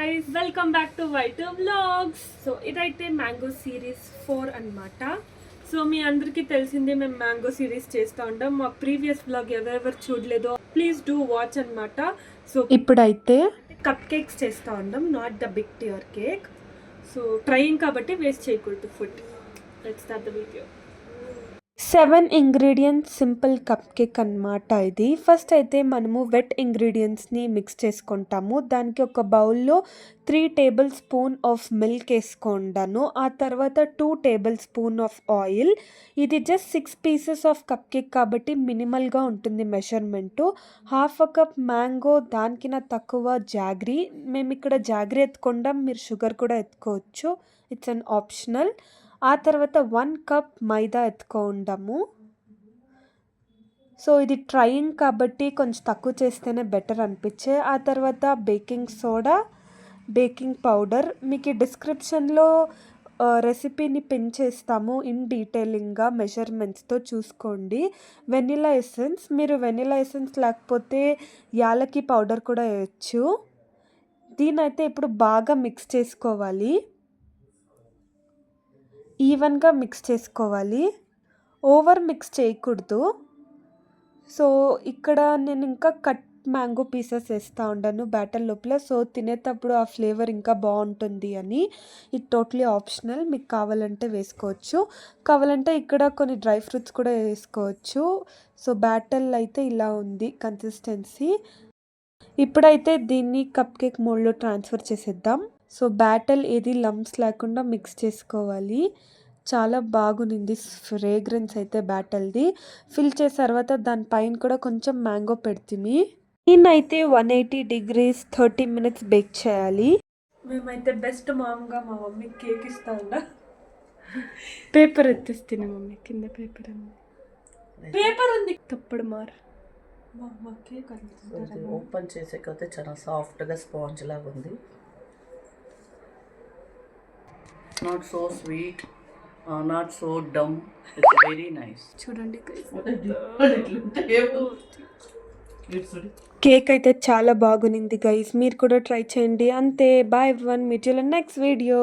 guys, welcome back to Y2 Vlogs. So ఇదైతే mango series 4 అన్నమాట. So మీ అందరికీ తెలిసిందే మేము మ్యాంగో సిరీస్ చేస్తూ ఉంటాం. మా ప్రీవియస్ వ్లాగ్ ఎవరెవరు చూడలేదో ప్లీజ్ డూ వాచ్ అన్నమాట. సో ఇప్పుడైతే కప్ కేక్స్ చేస్తూ ఉంటాం, not the big tier cake. So trying కాబట్టి వేస్ట్ చేయకూడదు food. Let's start the video. 7 ingredients simple cupcake అన్నమాట ఇది. ఫస్ట్ అయితే మనము వెట్ ఇంగ్రీడియంట్స్ని మిక్స్ చేసుకుంటాము. దానికి ఒక బౌల్లో 3 టేబుల్ స్పూన్ ఆఫ్ మిల్క్ వేసుకుంటాను. ఆ తర్వాత 2 టేబుల్ స్పూన్ ఆఫ్ ఆయిల్. ఇది just 6 pieces of cup cake కాబట్టి మినిమల్గా ఉంటుంది measurement. Half a cup mango, దానికన్నా తక్కువ జాగ్రీ. మేము ఇక్కడ జాగ్రీ ఎత్తుకుంటాం, మీరు షుగర్ కూడా ఎత్తుకోవచ్చు, ఇట్స్ అన్ ఆప్షనల్. ఆ తర్వాత 1 కప్ మైదా ఎత్తుకుంటాము. సో ఇది ట్రైయింగ్ కాబట్టి కొంచెం తక్కువ చేస్తేనే బెటర్ అనిపించే. ఆ తర్వాత బేకింగ్ సోడా, బేకింగ్ పౌడర్. మీకు ఈ డిస్క్రిప్షన్లో రెసిపీని పిన్ చేస్తాము ఇన్ డీటెయిలింగ్గా మెజర్మెంట్స్తో చూసుకోండి. వెనిలా ఎసెన్స్, మీరు వెనిలా ఎసెన్స్ లేకపోతే యాలకి పౌడర్ కూడా వేయచ్చు. దీనైతే ఇప్పుడు బాగా మిక్స్ చేసుకోవాలి, ఈవెన్గా మిక్స్ చేసుకోవాలి, ఓవర్ మిక్స్ చేయకూడదు. సో ఇక్కడ నేను ఇంకా కట్ మ్యాంగో పీసెస్ వేస్తూ ఉంటాను బ్యాటర్ లోపల. సో తినేటప్పుడు ఆ ఫ్లేవర్ ఇంకా బాగుంటుంది అని. ఇది టోటలీ ఆప్షనల్, మీకు కావాలంటే వేసుకోవచ్చు, కావాలంటే ఇక్కడ కొన్ని డ్రై ఫ్రూట్స్ కూడా వేసుకోవచ్చు. సో బ్యాటర్ అయితే ఇలా ఉంది కన్సిస్టెన్సీ. ఇప్పుడైతే దీన్ని కప్ కేక్ మోల్డ్లో ట్రాన్స్ఫర్ చేసేద్దాం. సో బ్యాటర్ ఏది లంప్స్ లేకుండా మిక్స్ చేసుకోవాలి. చాలా బాగుంది ఫ్రేగ్రెన్స్ అయితే బ్యాటర్ది. ఫిల్ చేసిన తర్వాత దానిపైన కూడా కొంచెం మ్యాంగో పెడుతుంది. దీన్నైతే 180 degrees 30 minutes బేక్ చేయాలి. మేమైతే బెస్ట్ మామ్గా మా మమ్మీ కేక్ ఇస్తా ఉందా. పేపర్ ఎత్తిస్తుంది మమ్మీ, కింద పేపర్ ఉంది, పేపర్ ఉంది తప్పుడు మార్. మా కేక్ ఓపెన్ చేసేకైతే చాలా సాఫ్ట్గా స్పాంజ్ లాగా ఉంది. Not so sweet, not so dumb, it's very nice. చూడండి కేక్ అయితే చాలా బాగుంది గైస్, మీరు కూడా ట్రై చేయండి. అంతే, bye everyone, meet you in next video.